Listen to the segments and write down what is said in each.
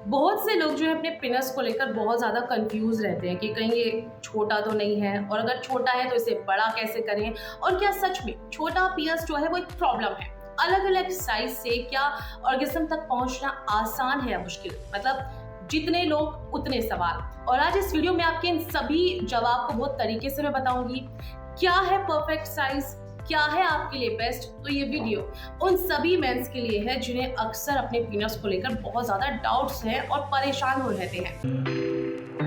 बहुत से लोग जो है अपने पिनस को लेकर बहुत ज़्यादा कंफ्यूज रहते हैं कि कहीं ये छोटा तो नहीं है, और अगर छोटा है तो इसे बड़ा कैसे करें, और क्या सच में छोटा पिनस जो है वो एक प्रॉब्लम है। अलग अलग साइज से क्या ऑर्गेज्म तक पहुंचना आसान है या मुश्किल, मतलब जितने लोग उतने सवाल। और आज इस वीडियो में आपके इन सभी जवाब को बहुत तरीके से मैं बताऊंगी। क्या है परफेक्ट साइज, क्या है आपके लिए बेस्ट। तो ये वीडियो उन सभी मेंस के लिए है जिन्हें अक्सर अपने पीनस को लेकर बहुत ज्यादा डाउट्स हैं और परेशान हो रहते हैं।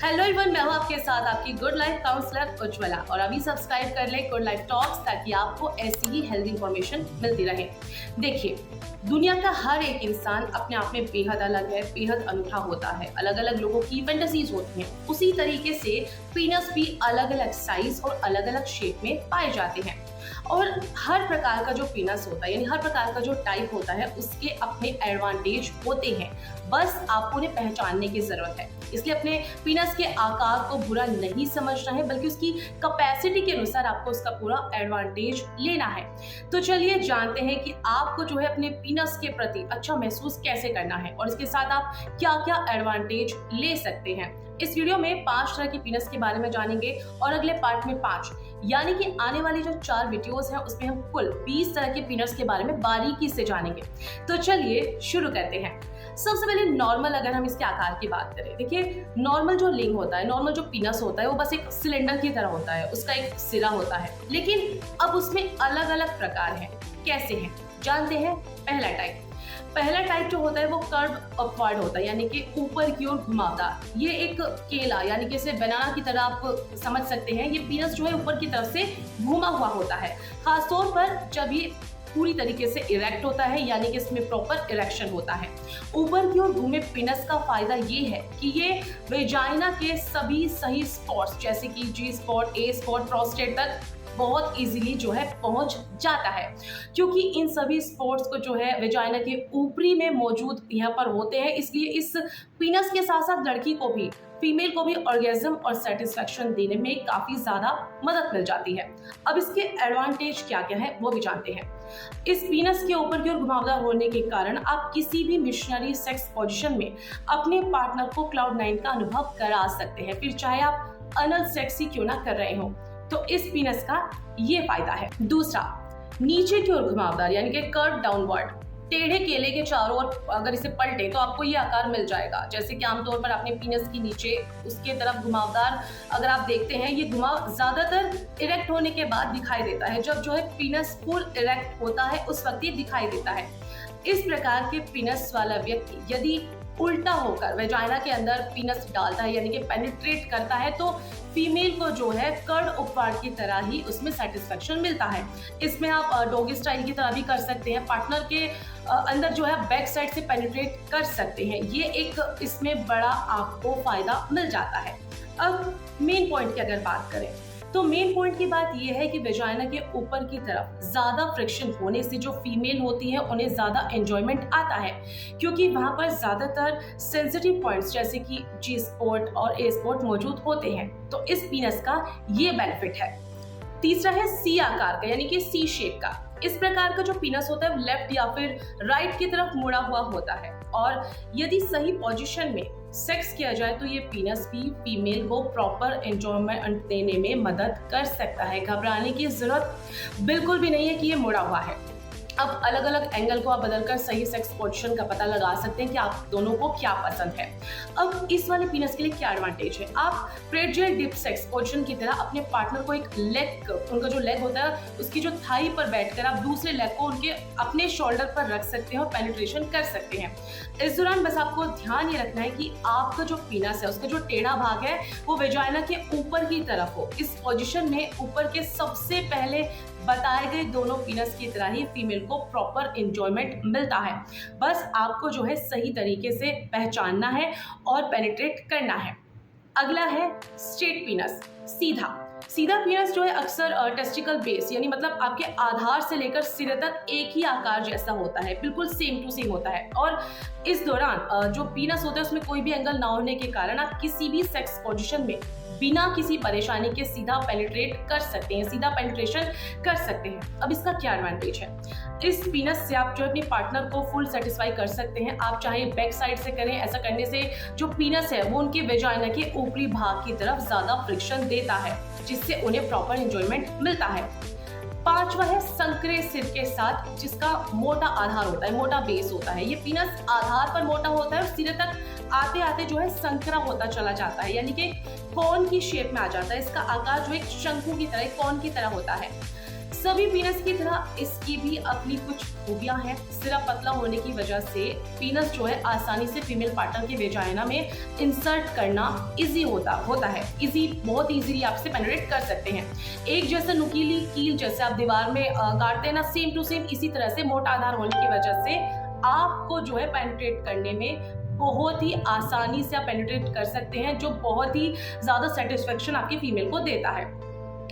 हेलो एवरीवन, मैं हूं आपके साथ आपकी गुड लाइफ काउंसलर उज्ज्वला, और अभी सब्सक्राइब कर ले गुड लाइफ टॉक्स ताकि आपको ऐसी ही हेल्दी इंफॉर्मेशन मिलती रहे। देखिए, दुनिया का हर एक इंसान अपने आप में बेहद अलग है, बेहद अनूठा होता है। अलग अलग लोगों की फैंटेसीज होती हैं। उसी तरीके से पीनस भी अलग अलग साइज और अलग अलग शेप में पाए जाते हैं। और हर प्रकार का जो पीनस होता है, यानी हर प्रकार का जो टाइप होता है, उसके अपने एडवांटेज होते हैं। बस आपको उन्हें पहचानने की जरूरत है। इसलिए अपने पीनस के आकार को बुरा नहीं समझना है, बल्कि उसकी कैपेसिटी के अनुसार आपको उसका पूरा एडवांटेज लेना है। तो चलिए जानते हैं कि आपको जो है अपने पीनस के प्रति अच्छा महसूस कैसे करना है, और इसके साथ आप क्या क्या एडवांटेज ले सकते हैं। इस वीडियो में 5 तरह की पीनस के बारे में जानेंगे, और अगले पार्ट में 5, यानी कि आने वाली जो 4 वीडियोस हैं उसमें हम कुल 20 तरह के पीनस के बारे में बारीकी से जानेंगे। तो चलिए शुरू करते हैं। सबसे पहले नॉर्मल, अगर हम इसके आकार की बात करें, देखिए नॉर्मल जो लिंग होता है, नॉर्मल जो पीनस होता है, वो बस एक सिलेंडर की तरह होता है। उसका एक सिरा होता है, लेकिन अब उसमें अलग अलग प्रकार हैं। कैसे हैं जानते हैं। पहला टाइप जो होता है वो कर्व अपवर्ड होता है, यानी कि ऊपर की ओर घुमावदार। ये एक केला, यानी कि इसे बनाना की तरह आप समझ सकते हैं। ये पीनस जो है ऊपर की तरफ से घुमा हुआ होता है, खासतौर पर जब ये पूरी तरीके से इरेक्ट होता है, यानी कि इसमें प्रॉपर इरेक्शन होता है। ऊपर की ओर घूमे पिनस का फायदा ये है कि ये वेजाइना के सभी सही स्पॉट्स, जैसे कि जी स्पॉट, ए स्पॉट, प्रोस्टेट तक बहुत इजीली जो है पहुंच जाता है, क्योंकि इन सभी स्पॉट्स को जो है वेजाइना के ऊपरी में मौजूद यहाँ पर होते हैं। इसलिए इस पीनस के साथ साथ लड़की को भी, फीमेल को भी ऑर्गेज्म और सेटिस्फेक्शन देने में काफी ज्यादा मदद मिल जाती है। अब इसके एडवांटेज क्या क्या है वो भी जानते हैं। इस पीनस के ऊपर की ओर घुमावदार होने के कारण आप किसी भी मिशनरी सेक्स पोजीशन में अपने पार्टनर को क्लाउड 9 का अनुभव करा सकते हैं, फिर चाहे आप अनल सेक्स ही क्यों ना कर रहे हो। तो इस पीनस का ये फायदा है। दूसरा, नीचे की ओर घुमावदार, यानी कि कर्व डाउनवर्ड। टेढ़े केले के चारों ओर अगर इसे पलटे तो आपको ये आकार मिल जाएगा, जैसे कि आमतौर पर अपने पीनस की नीचे उसके तरफ घुमावदार अगर आप देखते हैं, ये घुमाव ज्यादातर इरेक्ट होने के बाद दिखाई देता है। जब जो है पीनस फुल इरेक्ट होता है उस वक्त ये दिखाई देता है। इस प्रकार के पीनस वाला व्यक्ति यदि उल्टा होकर वेजाइना के अंदर पीनस डालता है, यानी कि पेनिट्रेट करता है, तो फीमेल को जो है कर्व उपवाड़ की तरह ही उसमें सेटिस्फेक्शन मिलता है। इसमें आप डॉगी स्टाइल की तरह भी कर सकते हैं, पार्टनर के अंदर जो है बैक साइड से पेनिट्रेट कर सकते हैं। ये एक इसमें बड़ा आपको फायदा मिल जाता है। अब मेन पॉइंट की अगर बात करें, तो मेन पॉइंट की बात यह है कि वेजाइना के ऊपर की तरफ ज्यादा फ्रिक्शन होने से जो फीमेल होती है उन्हें ज्यादा एंजॉयमेंट आता है, क्योंकि वहां पर ज्यादातर सेंसिटिव पॉइंट्स जैसे कि जी स्पॉट और ए स्पॉट मौजूद होते हैं। तो इस पीनस का ये बेनिफिट है। तीसरा है सी आकार का, यानी कि सी शेप का। इस प्रकार का जो पीनस होता है लेफ्ट या फिर राइट की तरफ मुड़ा हुआ होता है, और यदि सही पोजीशन में सेक्स किया जाए तो ये पीनस भी फीमेल को प्रॉपर एंजॉयमेंट देने में मदद कर सकता है। घबराने की जरूरत बिल्कुल भी नहीं है कि ये मुड़ा हुआ है। अब अलग अलग एंगल को आप बदलकर सही सेक्स पोजीशन का पता लगा सकते हैं कि आप दोनों को क्या पसंद है। अब इस वाले पीनस के लिए क्या एडवांटेज है, आप प्रेजेल डिप सेक्स पोजीशन की तरह अपने पार्टनर को एक लेग, उनका जो लेग होता है उसकी जो थाई पर बैठकर आप दूसरे लेग को उनके अपने शोल्डर पर रख सकते हैं और पेनिट्रेशन कर सकते हैं। इस दौरान बस आपको ध्यान ये रखना है कि आपका जो पीनस है उसका जो टेढ़ा भाग है वो वेजाइना के ऊपर की तरफ हो। इस पोजीशन में ऊपर के सबसे पहले बताए गए दोनों पीनस की तरह ही फीमेल को प्रॉपर एंजॉयमेंट मिलता है। बस आपको जो है सही तरीके से पहचानना है और पेनिट्रेट करना है। अगला है स्ट्रेट पीनस, सीधा पीनस जो है अक्सर टेस्टिकल बेस, यानी मतलब आपके आधार से लेकर सिरे तक एक ही आकार जैसा होता है, बिल्कुल सेम टू सेम होता है। और इस दौरान जो पीनस होता है उसमें कोई भी एंगल ना होने के कारण आप किसी भी सेक्स पोजीशन में बिना किसी परेशानी के सीधा पेनिट्रेट कर सकते हैं, सीधा पेनिट्रेशन कर सकते हैं। अब इसका क्या एडवांटेज है? इस पीनस से आप जो अपने पार्टनर को फुल सेटिस्फाई कर सकते हैं। आप चाहे बैक साइड से करें, ऐसा करने से जो पीनस है वो उनके वेजाइना के ऊपरी भाग की तरफ ज्यादा फ्रिक्शन देता है, जिससे उन्हें प्रॉपर एंजॉयमेंट मिलता है। पांचवा है संकरे सिर के साथ, जिसका मोटा आधार होता है, मोटा बेस होता है। ये पीनस आधार पर मोटा होता है और सिरे तक आते आते जो है संकरा होता चला जाता है, यानी कि कोन की शेप में आ जाता है। इसका आकार जो एक शंकु की तरह, कोन की तरह होता है। सभी पीनस की तरह इसकी भी अपनी कुछ खूबियां हैं। सिरा पतला होने की वजह से पीनस जो है आसानी से फीमेल पार्टनर के वेजाइना में इंसर्ट करना इजी होता है। बहुत इजीली आपसे पेनिट्रेट कर सकते हैं। एक जैसा नुकीली कील जैसे आप दीवार में गाड़ते हैं ना, सेम टू सेम इसी तरह से मोटा आधार होने की वजह से आपको जो है पेनिट्रेट करने में बहुत ही आसानी से आप पेनिट्रेट कर सकते हैं, जो बहुत ही ज्यादा सेटिस्फेक्शन आपकी फीमेल को देता है।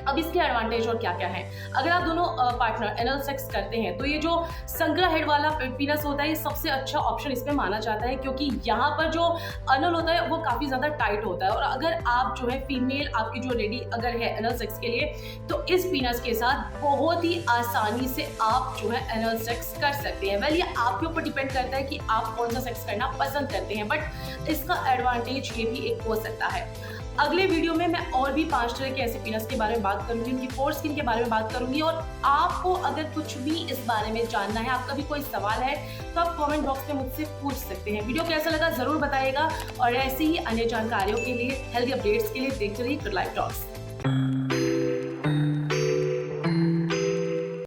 अब इसके एडवांटेज और क्या क्या है? अगर आप दोनों पार्टनर एनल सेक्स करते हैं तो ये जो संकरा हेड वाला पीनस होता है, ये सबसे अच्छा ऑप्शन इसमें माना जाता है, क्योंकि यहाँ पर जो अनल होता है वो काफी ज्यादा टाइट होता है। और अगर आप जो है फीमेल आपकी जो लेडी अगर है एनल सेक्स के लिए, तो इस पीनस के साथ बहुत ही आसानी से आप जो है एनल सेक्स कर सकते हैं। वेल, ये आपके ऊपर डिपेंड करता है कि आप कौन सा सेक्स करना पसंद करते हैं, बट इसका एडवांटेज ये भी एक हो सकता है। अगले वीडियो में मैं और भी 5 तरह के ऐसे पीनस के बारे में बात करूंगी, उनकी पोर स्किन के बारे में बात करूंगी। और आपको अगर कुछ भी इस बारे में जानना है, आपका भी कोई सवाल है, तो आप कमेंट बॉक्स में मुझसे पूछ सकते हैं। वीडियो कैसा लगा जरूर बताइएगा, और ऐसी ही अन्य जानकारियों के लिए, हेल्दी अपडेट्स के लिए देखते रहिए गुड लाइफ टॉक्स।